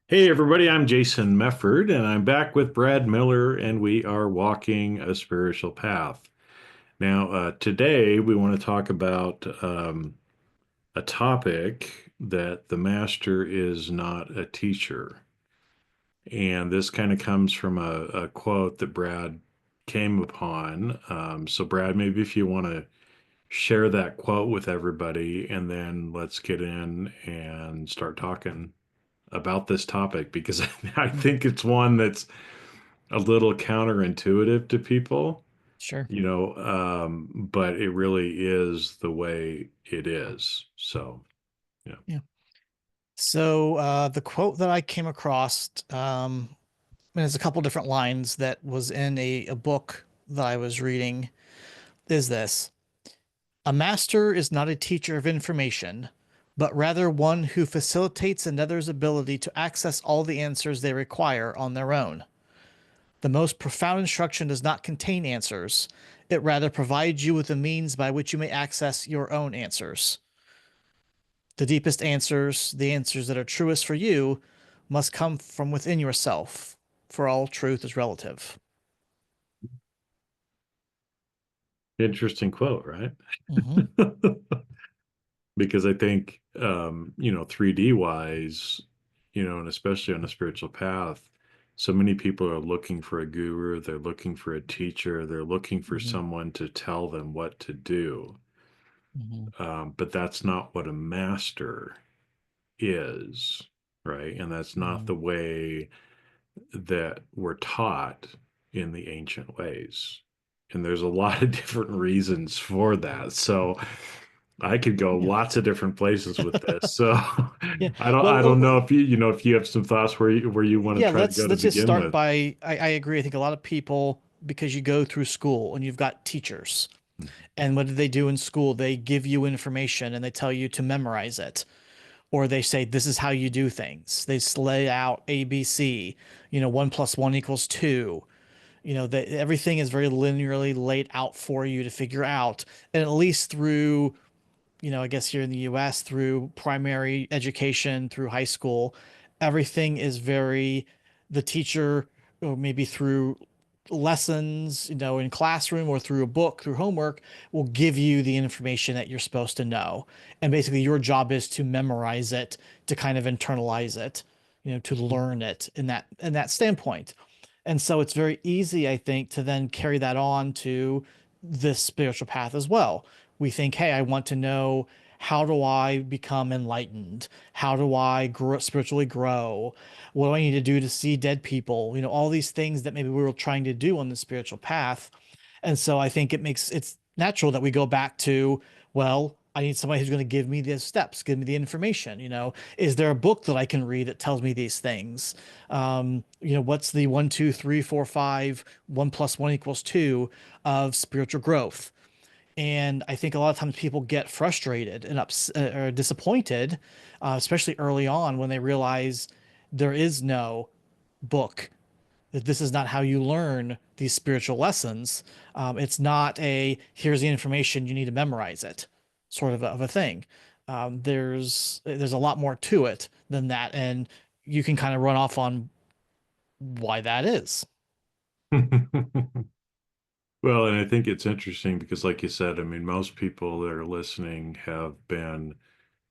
Hey everybody, I'm Jason Mefford, and I'm back with Brad Miller, and we are walking a spiritual path. Now, today we want to talk about a topic that the master is not a teacher. And this kind of comes from a quote that Brad came upon. So, Brad, maybe if you want to share that quote with everybody, and then let's get in and start talking about this topic because I Mhm. think it's one that's a little counterintuitive to people, Sure. but it really is the way it is. So, yeah. Yeah. So the quote that I came across, and there's a couple different lines that was in a book that I was reading, is this: A master is not a teacher of information, but rather one who facilitates another's ability to access all the answers they require on their own. The most profound instruction does not contain answers. It rather provides you with a means by which you may access your own answers. The deepest answers, the answers that are truest for you, must come from within yourself, for all truth is relative. Interesting quote, right? Hmm. Because I think, 3D wise, and especially on a spiritual path, so many people are looking for a guru, they're looking for a teacher, they're looking for Hmm. someone to tell them what to do. Hmm. But that's not what a master is, right? And that's not Hmm. the way that we're taught in the ancient ways. And there's a lot of different reasons for that. So I could go Yeah. lots of different places with this. So Yeah. I don't know if if you have some thoughts where you want to Yeah, try to let's go to let's just begin start with. by I agree. I think a lot of people, because you go through school and you've got teachers, and what do they do in school? They give you information and they tell you to memorize it. Or they say this is how you do things. They lay out ABC, 1 plus 1 equals 2. Everything is very linearly laid out for you to figure out. And at least through, I guess here in the US, through primary education, through high school, everything is very, the teacher, or maybe through lessons, in classroom or through a book, through homework, will give you the information that you're supposed to know. And basically your job is to memorize it, to kind of internalize it, to learn it in that standpoint. And so it's very easy, I think, to then carry that on to this spiritual path as well. We think, hey, I want to know, how do I become enlightened? How do I spiritually grow? What do I need to do to see dead people? All these things that maybe we were trying to do on the spiritual path. And so I think it's natural that we go back to, well, I need somebody who's going to give me the steps, give me the information. Is there a book that I can read that tells me these things? What's the 1, 2, 3, 4, 5, 1 plus 1 equals 2 of spiritual growth? And I think a lot of times people get frustrated and or disappointed, especially early on when they realize there is no book, that this is not how you learn these spiritual lessons. It's not a here's the information, you need to memorize it sort of a thing. There's a lot more to it than that, and you can kind of run off on why that is. Well, and I think it's interesting because, like you said, I mean, most people that are listening have been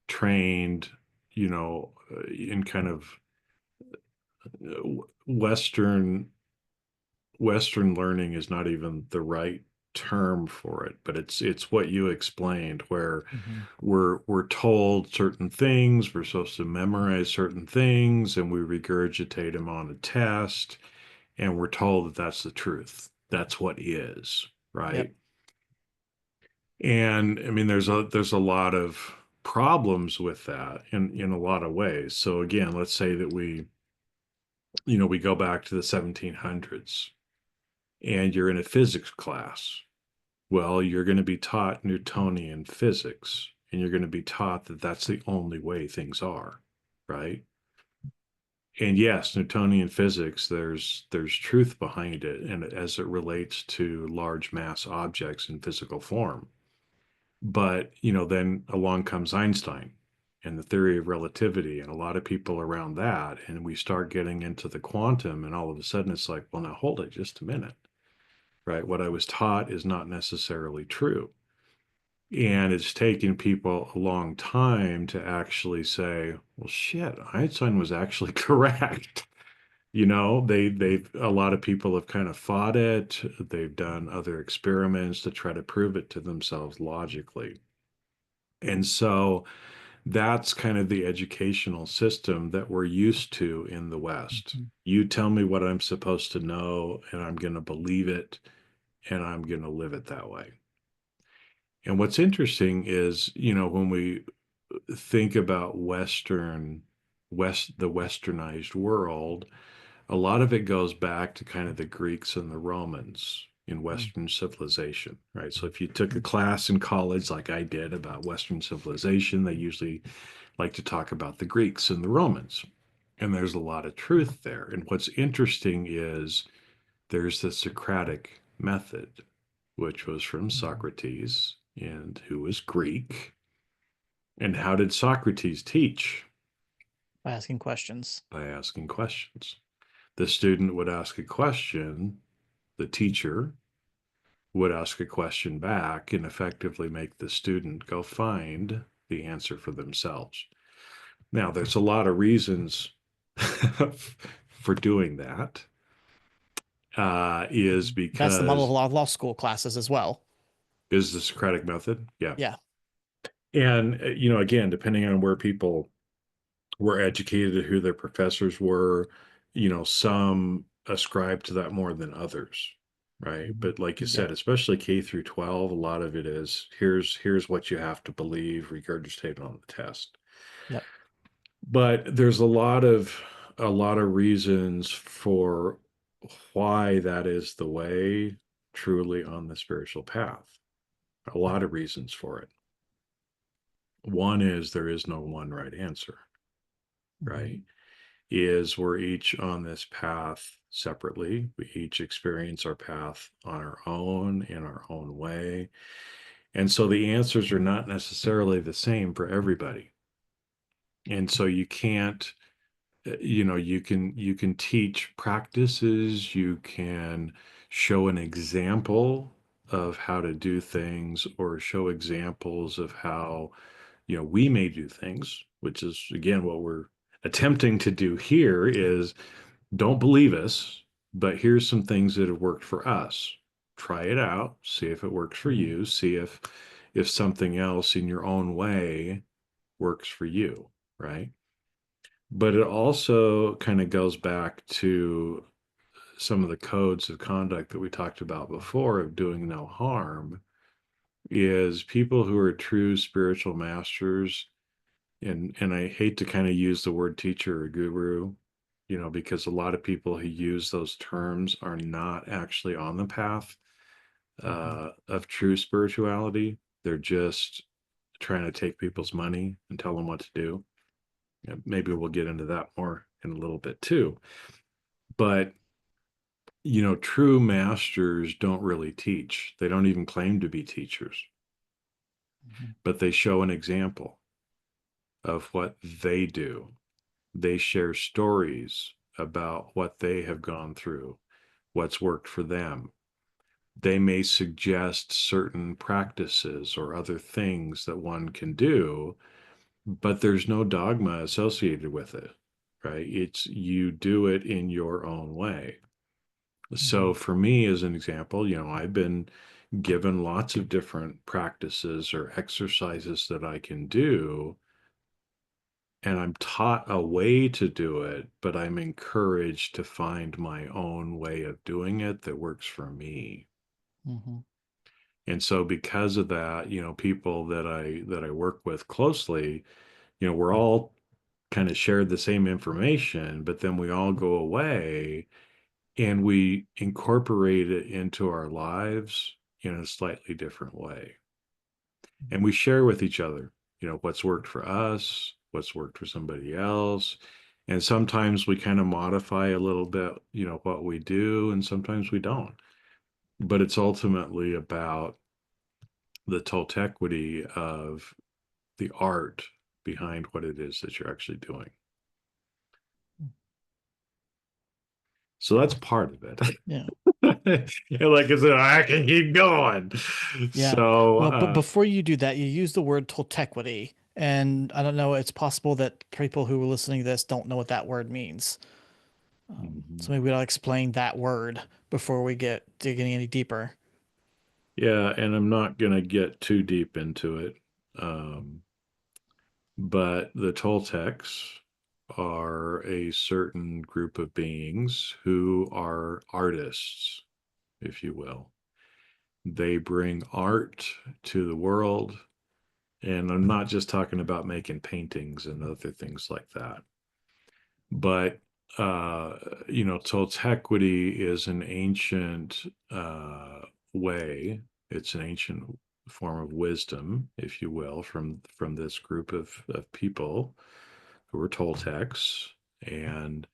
trained, in kind of Western learning is not even the right term for it, but it's what you explained, where Hmm. we're told certain things, we're supposed to memorize certain things, and we regurgitate them on a test, and we're told that that's the truth. That's what is, Yep. right? And I mean, there's a lot of problems with that in a lot of ways. So again, let's say that we go back to the 1700s and you're in a physics class. Well, you're going to be taught Newtonian physics, and you're going to be taught that that's the only way things are, right? And yes, Newtonian physics, there's truth behind it, and as it relates to large mass objects in physical form. But, then along comes Einstein. and the theory of relativity and a lot of people around that. And we start getting into the quantum, and all of a sudden it's like, well, now hold it just a minute, right? What I was taught is not necessarily true. And it's taken people a long time to actually say, well, shit, Einstein was actually correct. A lot of people have kind of fought it. They've done other experiments to try to prove it to themselves logically. And so that's kind of the educational system that we're used to in the West. Mhm. You tell me what I'm supposed to know, and I'm going to believe it, and I'm going to live it that way. And what's interesting is, when we think about the westernized world, a lot of it goes back to kind of the Greeks and the Romans in Western civilization, right? So if you took a class in college, like I did, about Western civilization, they usually like to talk about the Greeks and the Romans. And there's a lot of truth there. And what's interesting is there's the Socratic method, which was from Mhm. Socrates, and who was Greek. And how did Socrates teach? By asking questions. By asking questions. The student would ask a question, the teacher would ask a question back, and effectively make the student go find the answer for themselves. Now, there's a lot of reasons for doing that. Is That's the model of a because lot of law school classes as well. is the Socratic method, yeah. Yeah. And again, depending on where people were educated, who their professors were, some ascribe to that more than others, right? Mhm. But like you Yep. said, especially K through 12, a lot of it is here's what you have to believe, regurgitated on the test. Yep. But there's a lot of reasons for why that is the way truly on the spiritual path. A lot of reasons for it. One is there is no one right answer, Mhm. right? Is we're each on this path separately. We each experience our path on our own, in our own way. And so the answers are not necessarily the same for everybody. And so you can't, you can teach practices, you can show an example of how to do things, or show examples of how, we may do things, which is again what we're attempting to do here is don't believe us, but here's some things that have worked for us. Try it out, see if it works for Mhm. you, see if something else in your own way works for you, right? But it also kind of goes back to some of the codes of conduct that we talked about before of doing no harm, is people who are true spiritual masters, and I hate to kind of use the word teacher or guru, because a lot of people who use those terms are not actually on the path Mhm. of true spirituality. They're just trying to take people's money and tell them what to do. And maybe we'll get into that more in a little bit too. But true masters don't really teach. They don't even claim to be teachers, Mhm. but they show an example of what they do. They share stories about what they have gone through, what's worked for them. They may suggest certain practices or other things that one can do, but there's no dogma associated with it, right? It's you do it in your own way. So Mhm. for me, as an example, I've been given lots of different practices or exercises that I can do, and I'm taught a way to do it, but I'm encouraged to find my own way of doing it that works for me. Mhm. And so because of that, people that I work with closely, we're all kind of shared the same information, but then we all go away and we incorporate it into our lives in a slightly different way. And we share with each other, what's worked for us, what's worked for somebody else. And sometimes we kind of modify a little bit, what we do, and sometimes we don't. But it's ultimately about the toltequity of the art behind what it is that you're actually doing. So that's part of it. Yeah. Like I said, I can keep going. Yeah. So, Well, but before you do that, you use the word toltequity. And I don't know, it's possible that people who are listening to this don't know what that word means. So mhm. maybe I'll explain that word before we get digging any deeper. Yeah, and I'm not going to get too deep into it. But the Toltecs are a certain group of beings who are artists, if you will. They bring art to the world. And I'm not just talking about making paintings and other things like that. But, uh, Toltequity is an ancient way. It's an ancient form of wisdom, if you will, from this group of people who are Toltecs and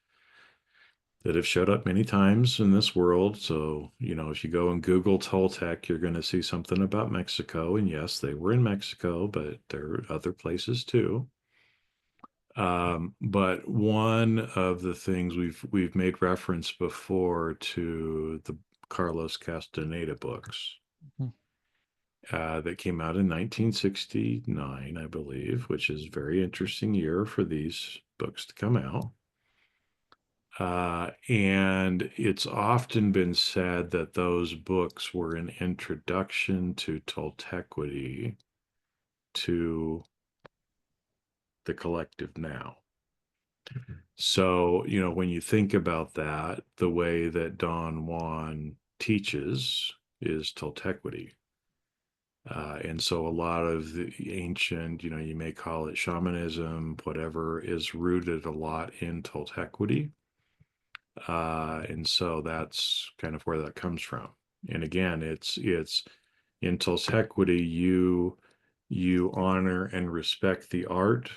that have showed up many times in this world. So, if you go and Google Toltec, you're going to see something about Mexico. And yes, they were in Mexico, but there are other places too. But one of the things we've made reference before to the Carlos Castaneda books Mhm. that came out in 1969, I believe, which is a very interesting year for these books to come out. And it's often been said that those books were an introduction to Toltequity to the collective now. So, when you think about that, the way that Don Juan teaches is Toltequity. And so a lot of the ancient, you may call it shamanism, whatever, is rooted a lot in Toltequity. And so that's kind of where that comes from. And again, it's in Toltequity, you honor and respect the art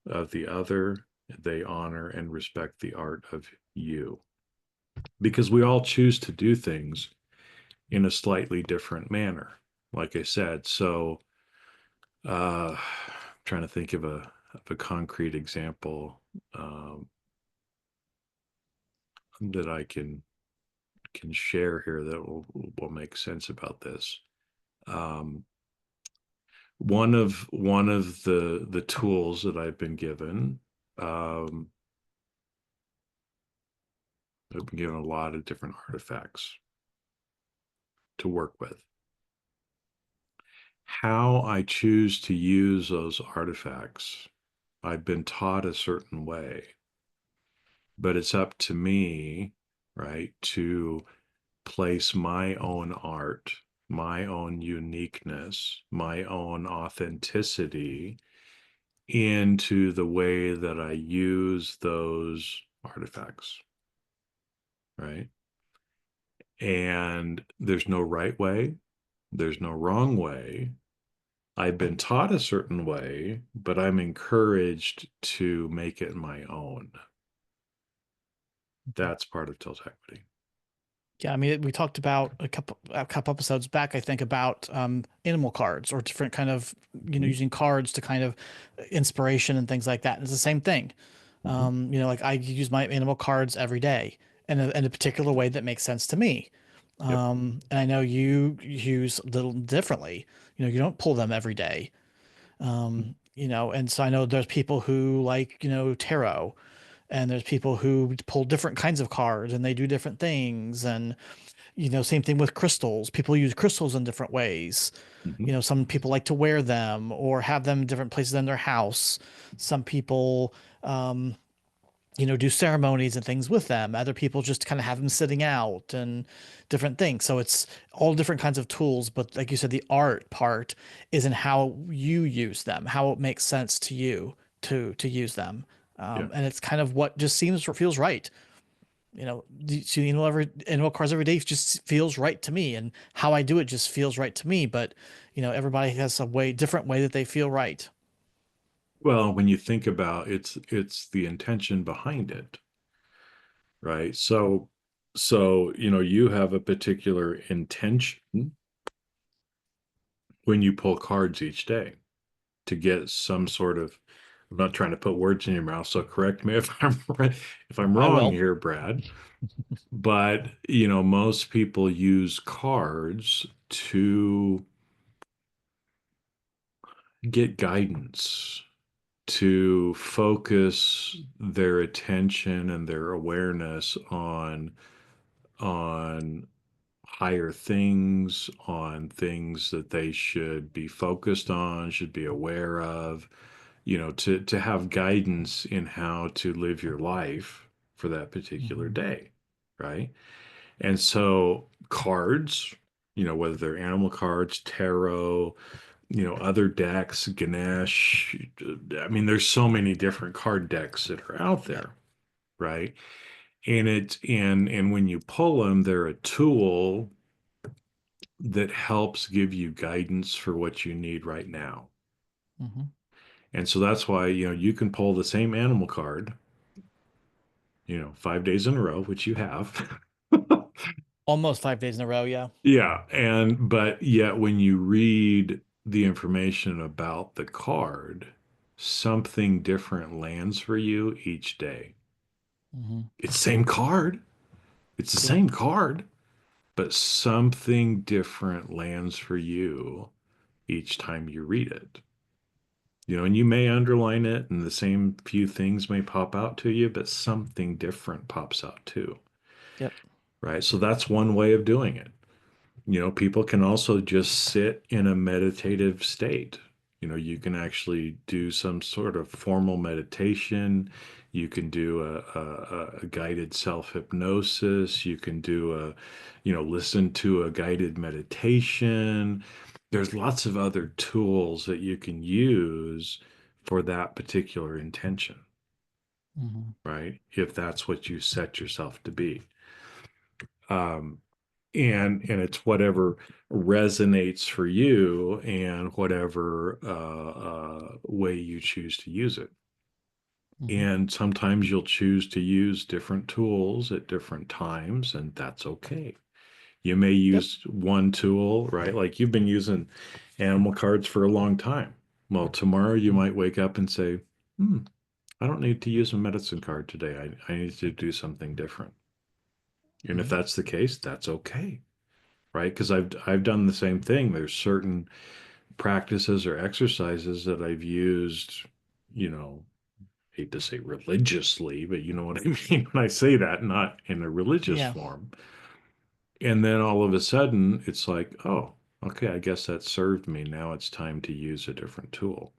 of the other. They honor and respect the art of you. Because we all choose to do things in a slightly different manner. Like I said, so I'm trying to think of a concrete example that I can share here that will make sense about this. Um, one of the tools that I've been given, um, I've been given a lot of different artifacts to work with. How I choose to use those artifacts, I've been taught a certain way, but it's up to me, right, to place my own art, my own uniqueness, my own authenticity into the way that I use those artifacts, right? And there's no right way, there's no wrong way. I've been taught a certain way, but I'm encouraged to make it my own. That's part of tilt equity. Yeah, I mean, we talked about a couple episodes back, I think, about animal cards or different kind of, Mhm, using cards to kind of inspiration and things like that. And it's the same thing. mhm. Like I use my animal cards every day in a particular way that makes sense to me. Yep. And I know you use a little differently. You don't pull them every day. And so I know there's people who like, tarot, and there's people who pull different kinds of cards and they do different things. And same thing with crystals. People use crystals in different ways. Mhm. Some people like to wear them or have them in different places in their house. Some people, do ceremonies and things with them. Other people just kind of have them sitting out and different things. So it's all different kinds of tools. But like you said, the art part is in how you use them, how it makes sense to you to use them. Yeah. And it's kind of what just seems or feels right. See animal cars every day just feels right to me, and how I do it just feels right to me. But everybody has a different way that they feel right. Well, when you think about it's the intention behind it, right? So, you have a particular intention when you pull cards each day to get some sort of I'm not trying to put words in your mouth, so correct me if I'm right, if I'm I wrong will. here, Brad. But, you know, most people use cards to get guidance, to focus their attention and their awareness on higher things, on things that they should be focused on, should be aware of, you know, to have guidance in how to live your life for that particular Hmm. day, right? And so cards, you know, whether they're animal cards, tarot, you know, other decks, Ganesh, I mean, there's so many different card decks that are out Yep. there, right? And when you pull them, they're a tool that helps give you guidance for what you need right now. Hmm. And so that's why, you know, you can pull the same animal card, you know, 5 days in a row, which you have. Almost 5 days in a row. Yeah. Yeah, and but yet when you read the information about the card, something different lands for you each day. Hmm. It's the same card. It's the Yeah. same card, but something different lands for you each time you read it. You know, and you may underline it and the same few things may pop out to you, but something different pops out too, Yep. right? So that's one way of doing it. You know, people can also just sit in a meditative state. You know, you can actually do some sort of formal meditation. You can do a guided self-hypnosis. You can do a, you know, listen to a guided meditation. There's lots of other tools that you can use for that particular intention, Hmm. right? If that's what you set yourself to be. Um, and it's whatever resonates for you and whatever way you choose to use it. Hmm. And sometimes you'll choose to use different tools at different times, and that's okay. You may Yep. use one tool, right? Like you've been using animal cards for a long time. Well, tomorrow you Hmm. might wake up and say, hmm, I don't need to use a medicine card today. I need to do something different. And if Hmm. that's the case, that's okay, right? Because I've done the same thing. There's certain practices or exercises that I've used, you know, hate to say religiously, but you know what I mean when I say that, not in a religious Yeah. form. And then all of a sudden, it's like, oh, okay, I guess that served me. Now it's time to use a different tool.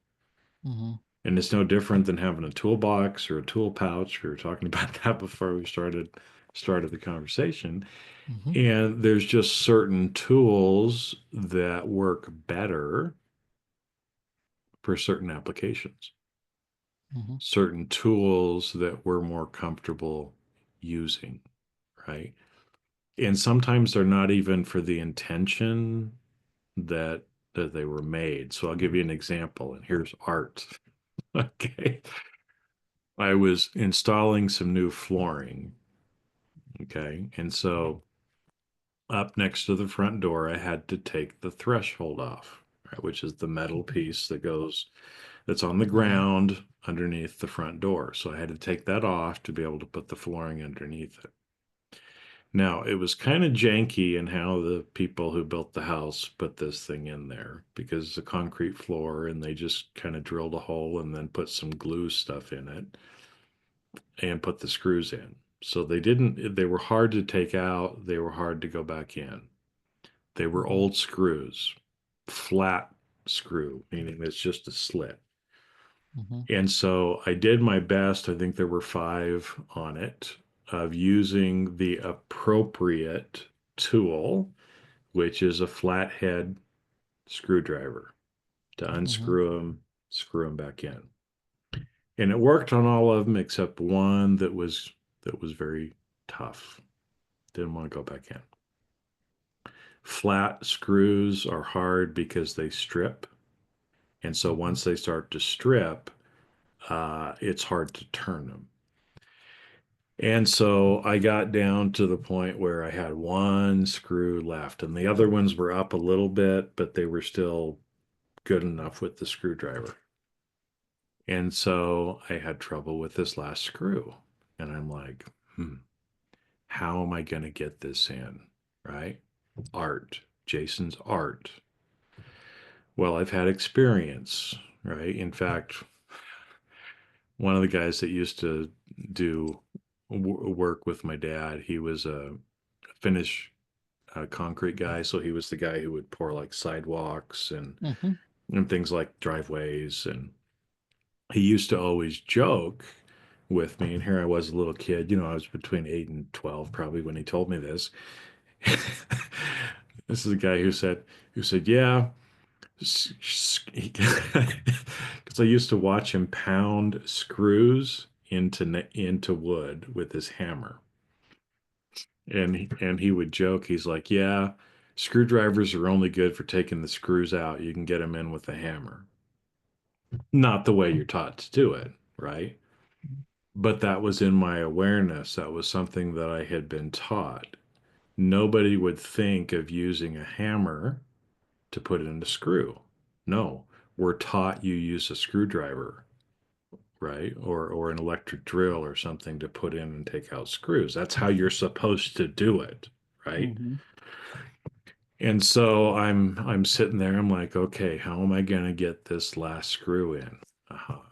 Hmm. And it's no different than having a toolbox or a tool pouch. We were talking about that before we started the conversation. Hmm. And there's just certain tools that work better for certain applications, Hmm. certain tools that we're more comfortable using, right? And sometimes they're not even for the intention that they were made. So I'll give you an example, and here's art. Okay. I was installing some new flooring. Okay. And so up next to the front door, I had to take the threshold off, right, which is the metal piece that's on the Hmm. ground underneath the front door. So I had to take that off to be able to put the flooring underneath it. Now, it was kind of janky in how the people who built the house put this thing in there because it's a concrete floor and they just kind of drilled a hole and then put some glue stuff in it and put the screws in. So they were hard to take out, they were hard to go back in. They were Hmm. old screws, flat screw, meaning it's just a slit. Hmm. And so I did my best. I think there were five on it of using the appropriate tool, which is a flathead screwdriver to Hmm. unscrew them, screw them back in. And it worked on all of them except one that was very tough. Didn't want to go back in. Flat screws are hard because they strip. And so Hmm. once they start to strip, it's hard to turn them. And so I got down to the point where I had one screw left, and the other ones were up a little bit, but they were still good enough with the screwdriver. And so I had trouble with this last screw. And I'm like, how am I going to get this in? Right? Art, Jason's art. Well, I've had experience, right? In fact, one of the guys that used to do work with my dad, he was a Finnish concrete guy. So he was the guy who would pour like sidewalks Hmm. and things like driveways. And he used to always joke with me. And here I was, a little kid, I was between 8 and 12 probably when he told me this. This is a guy who said, yeah, because I used to watch him pound screws into wood with his hammer, and he would joke. He's like, "Yeah, screwdrivers are only good for taking the screws out. You can get them in with a hammer. Not the way you're taught to do it, right?" But that was in my awareness. That was something that I had been taught. Nobody would think of using a hammer to put in a screw. No, we're taught you use a screwdriver, right? Or an electric drill or something to put in and take out screws. That's how you're supposed to do it, right? Hmm. And so I'm sitting there, I'm like, okay, how am I gonna get this last screw in? Aha,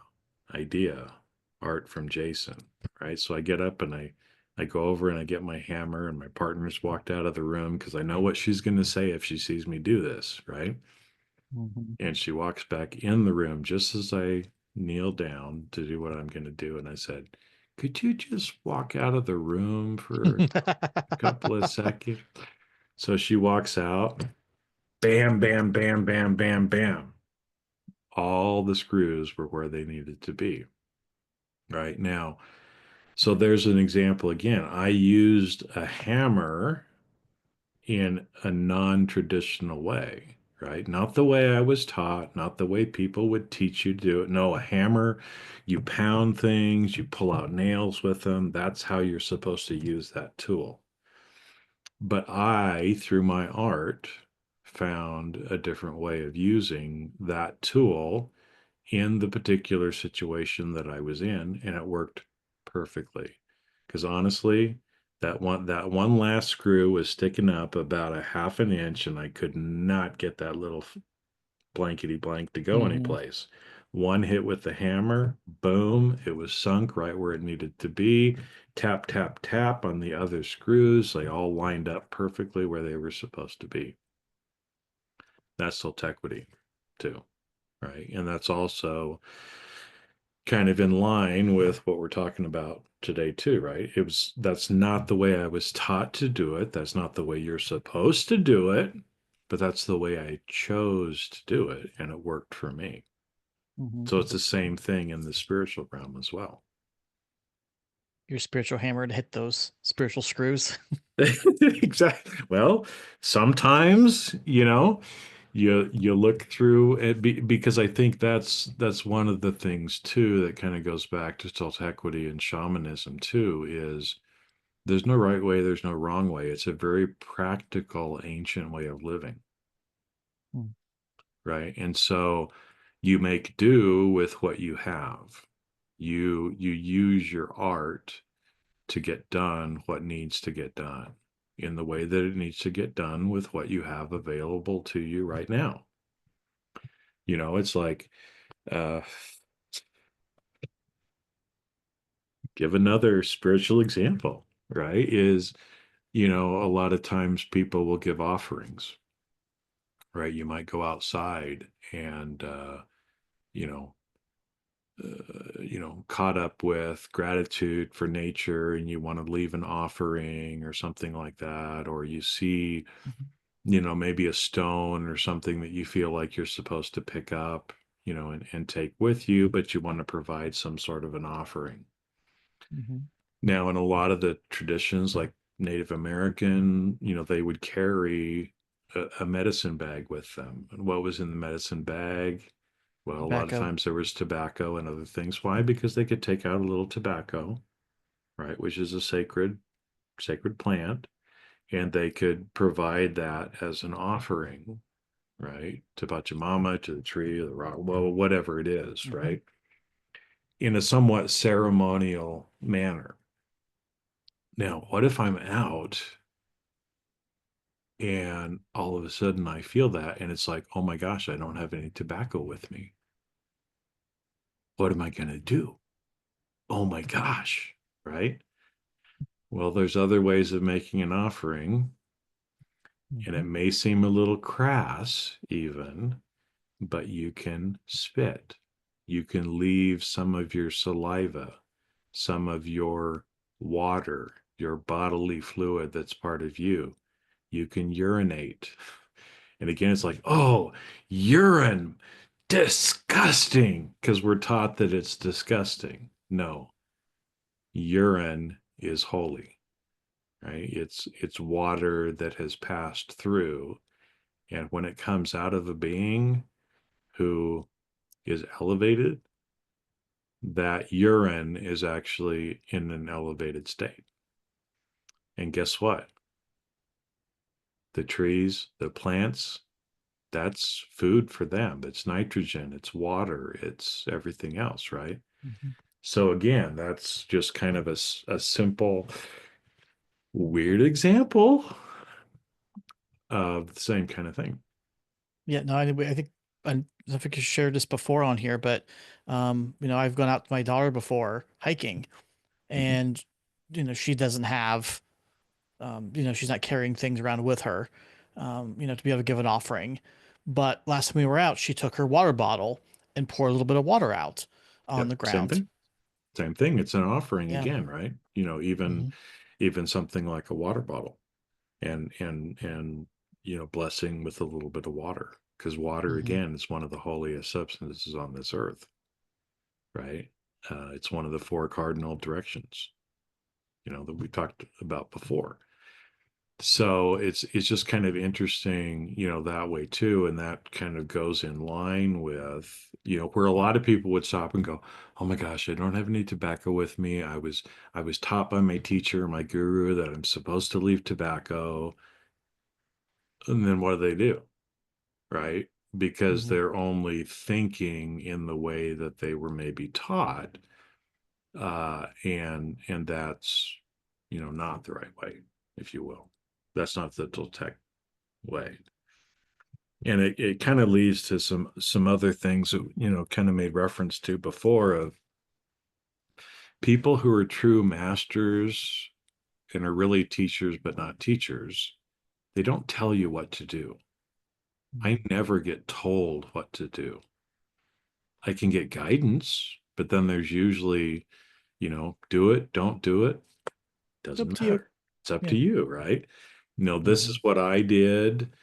idea, art from Jason, right? So I get up and I go over and I get my hammer, and my partner's walked out of the room because I know what she's gonna say if she sees me do this, right? Hmm. And she walks back in the room just as I kneel down to do what I'm going to do. And I said, could you just walk out of the room for a couple of seconds? So she walks out, bam, bam, bam, bam, bam, bam. All the screws were where they needed to be right now. So there's an example again. I used a hammer in a non-traditional way, right? Not the way I was taught, not the way people would teach you to do it. No, a hammer, you pound things, you pull out nails with them. That's how you're supposed to use that tool. But I, through my art, found a different way of using that tool in the particular situation that I was in, and it worked perfectly. Because honestly, that one last screw was sticking up about a half an inch, and I could not get that little blankety blank to go Hmm. anyplace. One hit with the hammer, boom, it was sunk right where it needed to be. Tap, tap, tap on the other screws. They all lined up perfectly where they were supposed to be. That's toltequity, too, right? And that's also kind of in line with what we're talking about today too, right? That's not the way I was taught to do it. That's not the way you're supposed to do it, but that's the way I chose to do it, and it worked for me. Hmm. So it's the same thing in the spiritual realm as well. Your spiritual hammer to hit those spiritual screws. Exactly. Well, sometimes, you look through it because I think that's one of the things too that kind of goes back to toltequity and shamanism too, is there's no right way, there's no wrong way. It's a very practical, ancient way of living, Mm. right? And so you make do with what you have. You use your art to get done what needs to get done in the way that it needs to get done with what you have available to you right now. It's like, uh, give another spiritual example, right? A lot of times people will give offerings, right? You might go outside and, you know, caught up with gratitude for nature, and you want to leave an offering or something like that, or you see, maybe a stone or something that you feel like you're supposed to pick up, and take with you, but you want to provide some sort of an offering. Hmm. Now, in a lot of the traditions, like Native American, they would carry a medicine bag with them. And what was in the medicine bag? Well, a lot of Tobacco. times there was tobacco and other things. Why? Because they could take out a little tobacco, right, which is a sacred plant, and they could provide that as an offering, right, to Pachamama, to the tree, the rock, well, whatever it is, Hmm. right? in a somewhat ceremonial manner. Now, what if I'm out and all of a sudden I feel that and it's like, oh my gosh, I don't have any tobacco with me. What am I going to do? Oh my gosh, right? Well, there's other ways of making an offering, and it Mhm. may seem a little crass even, but you can spit. You can leave some of your saliva, some of your water, your bodily fluid that's part of you. You can urinate. And again, it's like, oh, urine, disgusting, because we're taught that it's disgusting. No, urine is holy, right? It's water that has passed through, and when it comes out of a being who is elevated, that urine is actually in an elevated state. And guess what? The trees, the plants, that's food for them. It's nitrogen, it's water, it's everything else, right? Mhm. So again, that's just kind of a simple, weird example of the same kind of thing. Yeah, no, I think I don't know if I could share this before on here, but I've gone out with my daughter before hiking, Mhm. and she doesn't have, she's not carrying things around with her, to be able to give an offering. But last time we were out, she took her water bottle and poured a little bit of water out on Yep, the same ground. thing. Same thing. It's an offering Yeah. again, right? Even Hmm. something like a water bottle and blessing with a little bit of water, because water Hmm. again is one of the holiest substances on this earth, right? It's one of the four cardinal directions, that we talked about before. So it's just kind of interesting, that way too, and that kind of goes in line with, where a lot of people would stop and go, "Oh my gosh, I don't have any tobacco with me. I was taught by my teacher, my guru, that I'm supposed to leave tobacco." And then what do? Right? Because Hmm. they're only thinking in the way that they were maybe taught, and that's not the right way, if you will. That's not the Toltec way. And it kind of leads to some other things that kind of made reference to before, of people who are true masters and are really teachers but not teachers. They don't tell you what to do. I never get told what to do. I can get guidance, but then there's usually, do it, don't do it, It's up doesn't to you. matter. It's up to Yeah. you, right? This Hmm. is what I did.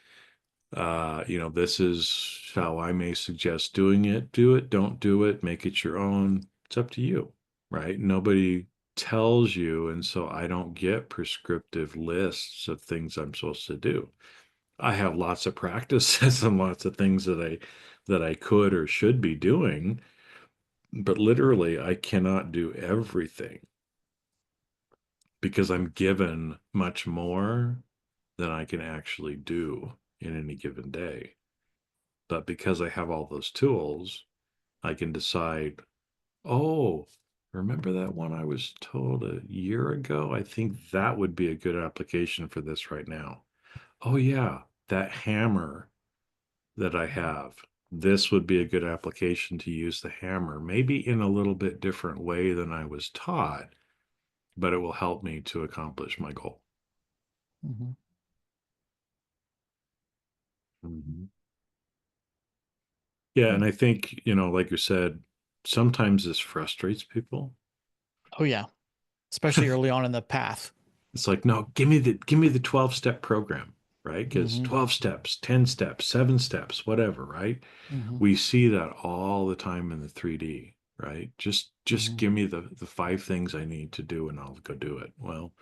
This is how I may suggest doing it. Do it, don't do it, make it your own. It's up to you, right? Nobody tells you, and so I don't get prescriptive lists of things I'm supposed to do. I have lots of practices and lots of things that I could or should be doing, but literally I cannot do everything because I'm given much more than I can actually do in any given day. But because I have all those tools, I can decide, oh, remember that one I was told a year ago? I think that would be a good application for this right now. Oh, yeah, that hammer that I have. This would be a good application to use the hammer, maybe in a little bit different way than I was taught, but it will help me to accomplish my goal. Hmm. Mhm. Yeah, and I think, like you said, sometimes this frustrates people. Oh yeah, especially early on in the path. It's like, no, give me the 12-step program, right? Because Hmm. 12 steps, 10 steps, 7 steps, whatever, right? Hmm. We see that all the time in the 3D, right? Just Hmm. give me the five things I need to do and I'll go do it. Well,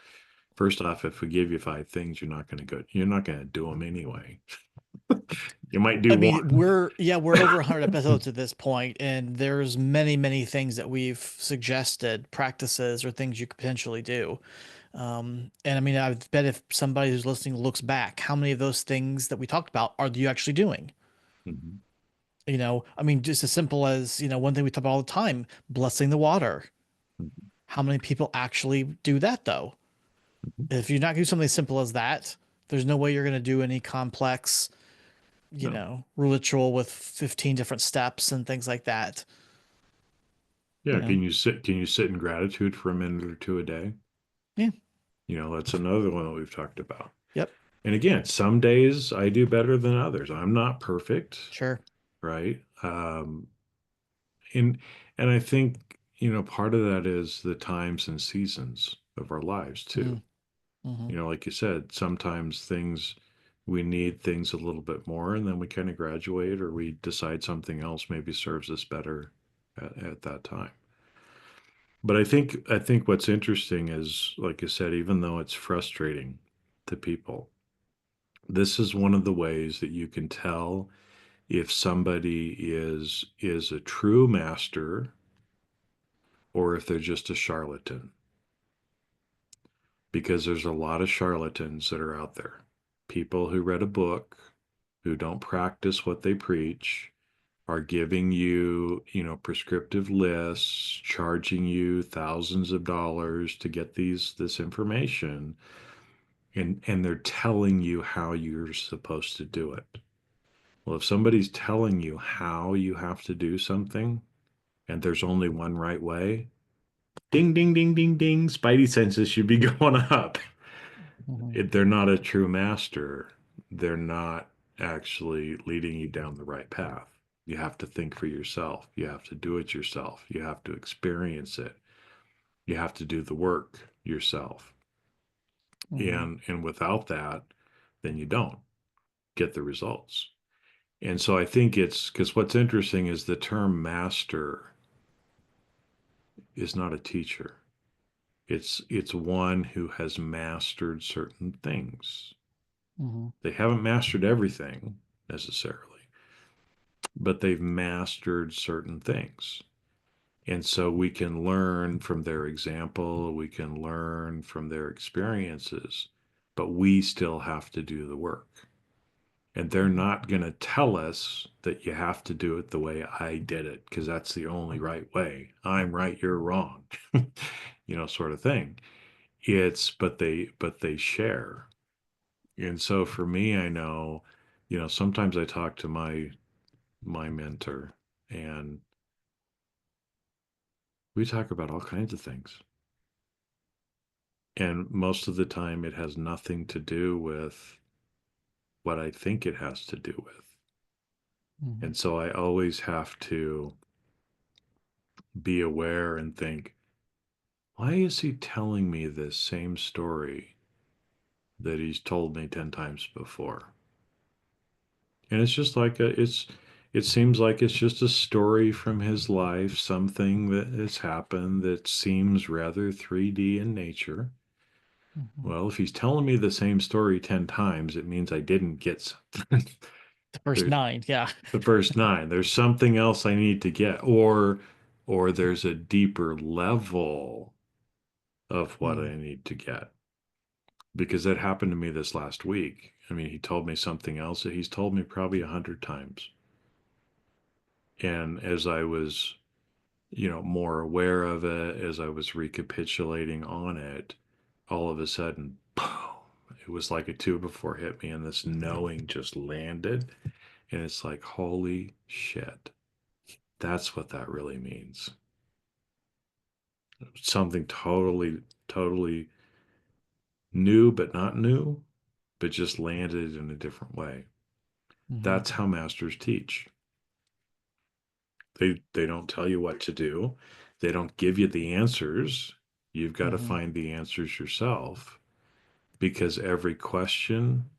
first off, if we give you five things, you're not going to do them anyway. You might do I mean, one. we're over 100 episodes at this point, and there's many, many things that we've suggested, practices or things you could potentially do. And I mean, I bet if somebody who's listening looks back, how many of those things that we talked about are you actually doing? Mhm. I mean, just as simple as, one thing we talk about all the time, blessing the water. How many people actually do that though? Mhm. If you're not doing something as simple as that, there's no way you're going to do any complex, No. ritual with 15 different steps and things like that. You Yeah, know, can you sit in gratitude for a minute or two a day? yeah, That's another one that we've talked about. yep, And again, some days I do better than others. I'm not perfect, sure. right? And and I think, part of that is the times and seasons of our lives too. Mm, hmm Like you said, sometimes we need things a little bit more, and then we kind of graduate or we decide something else maybe serves us better at that time. But I think what's interesting is, like you said, even though it's frustrating to people, this is one of the ways that you can tell if somebody is a true master or if they're just a charlatan, because there's a lot of charlatans that are out there. People who read a book, who don't practice what they preach, are giving you, prescriptive lists, charging you thousands of dollars to get this information, and they're telling you how you're supposed to do it. Well, if somebody's telling you how you have to do something and there's only one right way, ding, ding, ding, ding, ding, spidey senses should be going up. hmm They're not a true master. They're not actually leading you down the right path. You have to think for yourself. You have to do it yourself. You have to experience it. You have to do the work yourself. hmm And without that, then you don't get the results. And so I think it's because what's interesting is the term master is not a teacher. It's one who has mastered certain things. hmm They haven't mastered everything necessarily, but they've mastered certain things. And so we can learn from their example, we can learn from their experiences, but we still have to do the work. And they're not going to tell us that you have to do it the way I did it because that's the only right way. I'm right, you're wrong. Sort of thing. But they share. And so for me, I know, sometimes I talk to my mentor and we talk about all kinds of things. And most of the time it has nothing to do with what I think it has to do with. hmm And so I always have to be aware and think, why is he telling me this same story that he's told me 10 times before? And it's just like it seems like it's just a story from his life, something that has happened that seems rather 3D in nature. hmm Well, if he's telling me the same story 10 times, it means I didn't get something. The first There's nine, yeah. the first nine. There's something else I need to get, or there's a deeper level of what Mm. I need to get. Because that happened to me this last week. I mean, he told me something else that he's told me probably 100 times. And as I was, more aware of it, as I was recapitulating on it, all of a sudden, boom, it was like a two before hit me, and this knowing just landed. And it's like, holy shit, that's what that really means. Something totally, totally new, but not new, but just landed in a different way. hmm That's how masters teach. They don't tell you what to do. They don't give you the answers. You've got to hmm find the answers yourself because every question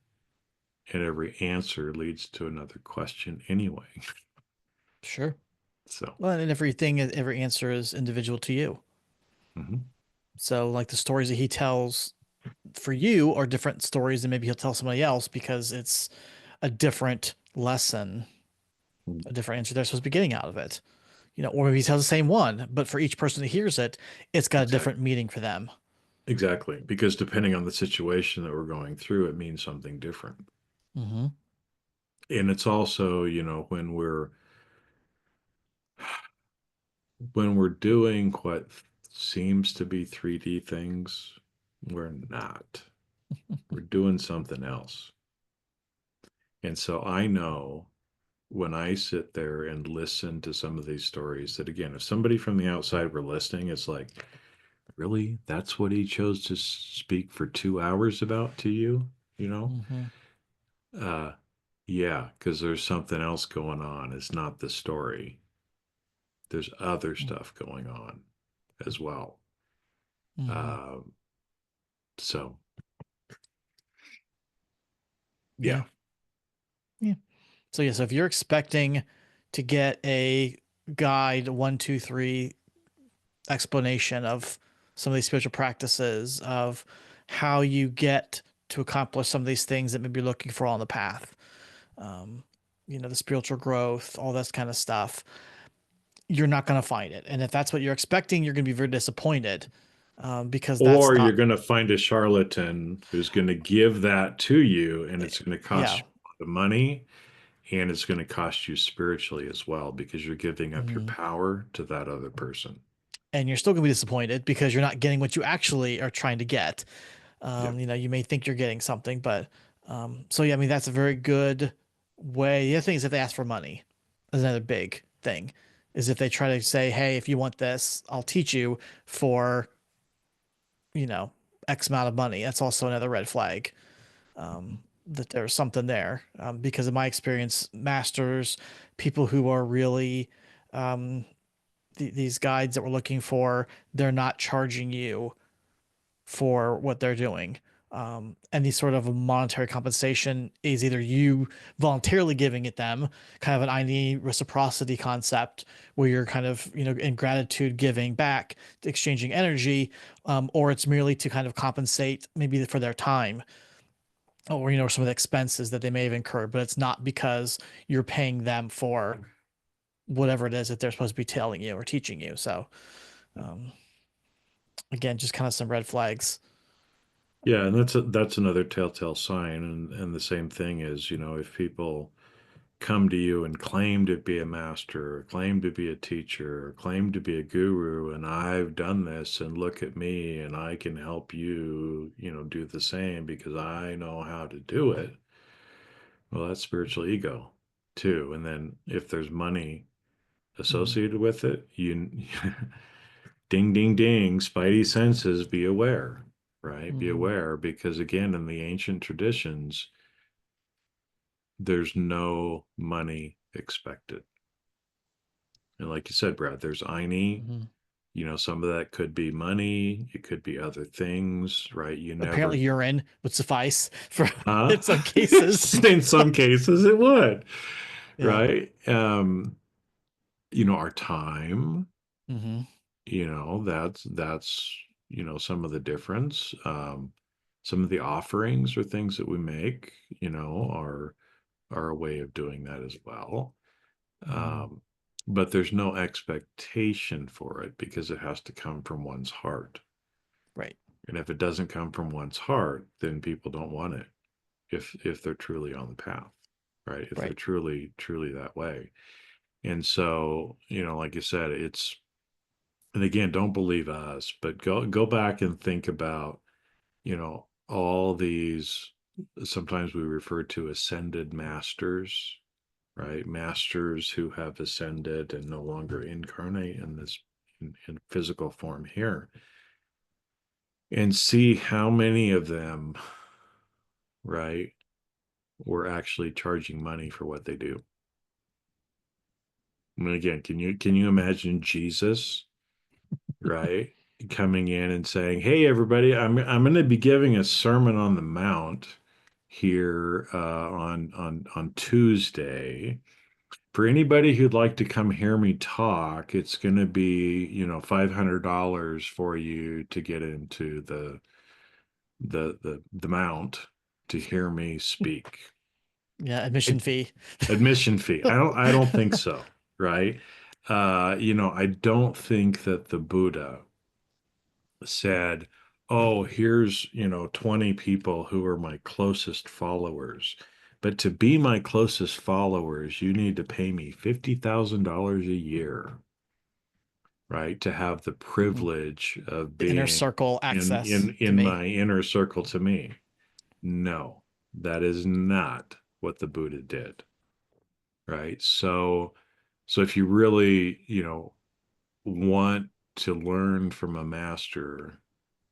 and every answer leads to another question anyway. Sure. So, Well, and every answer is individual to you. mhm. So, like the stories that he tells for you are different stories than maybe he'll tell somebody else because it's a different lesson, a different answer they're supposed to be getting out of it. Or maybe he tells the same one, but for each person that hears it, it's got a different Exactly. meaning for them. Exactly. Because depending on the situation that we're going through, it means something different. hmm And it's also, when When we're doing what seems to be 3D things, we're not. We're doing something else. And so I know when I sit there and listen to some of these stories that, again, if somebody from the outside were listening, it's like, really? That's what he chose to speak for 2 hours about to you? You know? Hmm. Uh, yeah, because there's something else going on. It's not the story. There's other stuff going on as well. Hmm. Uh, so, Yeah. yeah. Yeah. So yeah, so if you're expecting to get a guide, one, two, three explanation of some of these spiritual practices, of how you get to accomplish some of these things that maybe you're looking for on the path, um, the spiritual growth, all this kind of stuff, you're not going to find it. And if that's what you're expecting, you're going to be very disappointed, because that's Or you're not, going to find a charlatan who's going to give that to you, and it's going to cost yeah. you a lot of money, and it's going to cost you spiritually as well because you're giving up your Mhm. power to that other person. And you're still going to be disappointed because you're not getting what you actually are trying to get. Yep. You may think you're getting something, but so yeah, I mean that's a very good way. The other thing is if they ask for money, is another big thing. Is if they try to say, "Hey, if you want this, I'll teach you for X amount of money." That's also another red flag. That there's something there, because in my experience, masters, people who are really um, these guides that we're looking for, they're not charging you for what they're doing. And these sort of monetary compensation is either you voluntarily giving it them, kind of an I need reciprocity concept, where you're kind of, in gratitude giving back, exchanging energy, or it's merely to kind of compensate maybe for their time, or, some of the expenses that they may have incurred, but it's not because you're paying them for whatever it is that they're supposed to be telling you or teaching you. So, um, again, just kind of some red flags. Yeah, and that's another telltale sign, and the same thing is, if people come to you and claim to be a master, or claim to be a teacher, or claim to be a guru, and I've done this, and look at me, and I can help you, do the same because I know how to do it. Well, that's spiritual ego too. And then if there's money Mhm. associated with it, ding, ding, ding, spidey senses, be aware, right? Be Mhm. aware because again, in the ancient traditions, there's no money expected. And like you said, Brad, there's Ini, Mhm. some of that could be money, it could be other things, right? You Apparently, never, urine would suffice for huh? in some cases. In some cases, it would, Yeah. right? Our time, Hmm. that's some of the difference. Some of the offerings or things that we make, are a way of doing that as well. Hmm. Um, but there's no expectation for it because it has to come from one's heart. Right. And if it doesn't come from one's heart, then people don't want it if they're truly on the path, right? If they're Right. truly that way. And so, like you said, and again, don't believe us, but go back and think about, all these sometimes we refer to ascended masters, right? Masters who have ascended and no longer incarnate in this in physical form here. And see how many of them, right, were actually charging money for what they do. I mean, again, can you imagine Jesus, right, coming in and saying, "Hey, everybody, I'm going to be giving a Sermon on the Mount here on Tuesday. For anybody who'd like to come hear me talk, it's going to be, $500 for you to get into the mount to hear me speak. Yeah. Admission fee. Admission fee. I don't think so, right? I don't think that the Buddha said, "Oh, here's, 20 people who are my closest followers. But to be my closest followers, you need to pay me $50,000 a year, right? To have the Mhm. privilege of The inner being circle in access in to in me. my inner circle to me. No, that is not what the Buddha did, right? So if you really, want to learn from a master,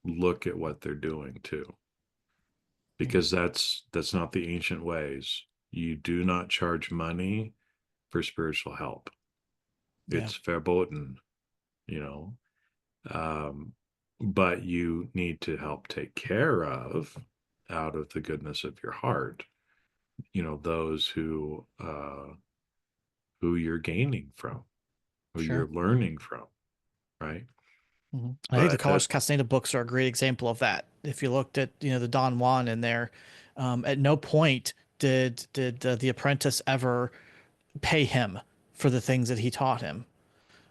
look at what they're doing too, Mm. because that's not the ancient ways. You do not charge money for spiritual help. Yeah, It's verboten, you know. Um, but you need to help take care of, out of the goodness of your heart, those who you're gaining from, who you're sure. learning from, right? I think the But Carlos that, Castaneda books are a great example of that. If you looked at, the Don Juan in there, at no point did the apprentice ever pay him for the things that he taught him.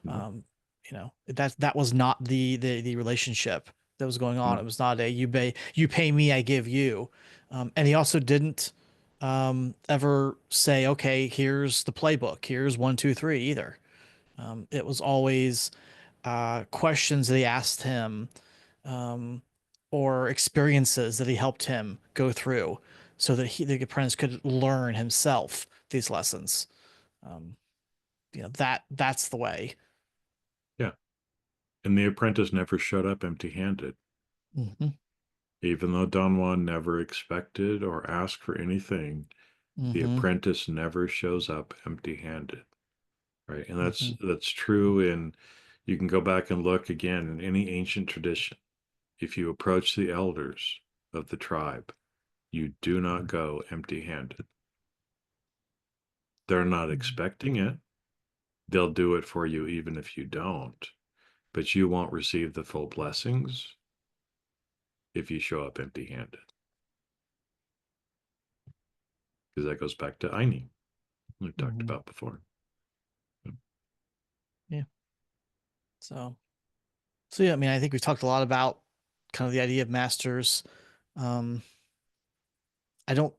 no, That was not the relationship that was going on. no, It was not a you pay me, I give you. And he also didn't ever say, okay, here's the playbook, here's one, two, three either. It was always questions that he asked him, um, or experiences that he helped him go through so that the apprentice could learn himself these lessons. Um, that's the way. yeah. And the apprentice never showed up empty-handed, Hmm. even though Don Juan never expected or asked for anything. The Hmm. apprentice never shows up empty-handed, right? And that's Hmm. that's true. And you can go back and look again in any ancient tradition. If you approach the elders of the tribe, you do not go empty-handed. They're not expecting it. They'll do it for you even if you don't, but you won't receive the full blessings if you show up empty-handed, because that goes back to Aini, we've talked Hmm. about before. Yeah. So, so yeah, I mean, I think we've talked a lot about kind of the idea of masters. Um, I don't,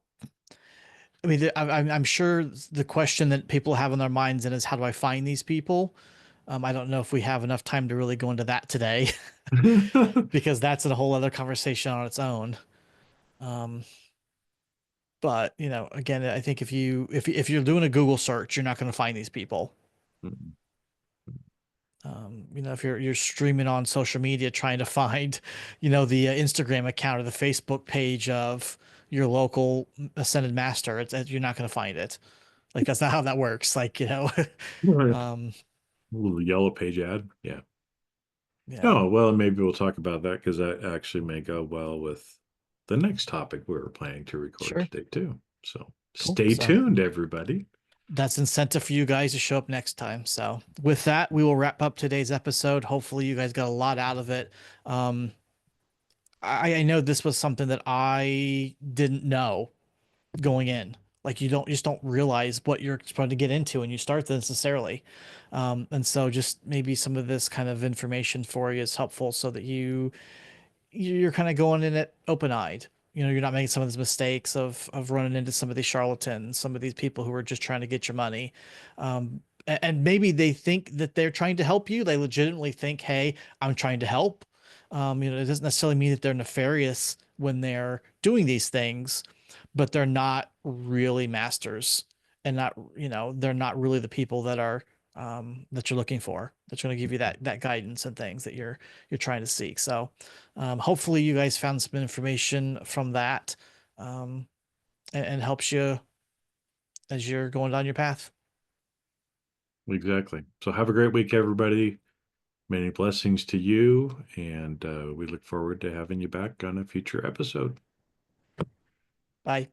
I mean, I'm sure the question that people have in their minds and is how do I find these people? I don't know if we have enough time to really go into that today because that's a whole other conversation on its own. Um, but again, I think if you're doing a Google search, you're not going to find these people. If you're streaming on social media trying to find, the Instagram account or the Facebook page of your local ascended master, you're not going to find it. Like that's not how that works. Like, Right. um, A little yellow page ad. Yeah. yeah, Oh, well, maybe we'll talk about that because that actually may go well with the next topic we were planning to record sure, today, too. So cool. stay So tuned, everybody. that's incentive for you guys to show up next time. So with that, we will wrap up today's episode. Hopefully, you guys got a lot out of it. Um, I know this was something that I didn't know going in. Like you just don't realize what you're supposed to get into when you start this necessarily. And so just maybe some of this kind of information for you is helpful so that you're kind of going in it open-eyed. You're not making some of these mistakes of running into some of these charlatans, some of these people who are just trying to get your money. And maybe they think that they're trying to help you. They legitimately think, hey, I'm trying to help. It doesn't necessarily mean that they're nefarious when they're doing these things, but they're not really masters and they're not really the people that you're looking for, that's going to give you that guidance and things that you're trying to seek. So hopefully you guys found some information from that, um, and helps you as you're going down your path. Exactly. So have a great week, everybody. Many blessings to you, and we look forward to having you back on a future episode. Bye.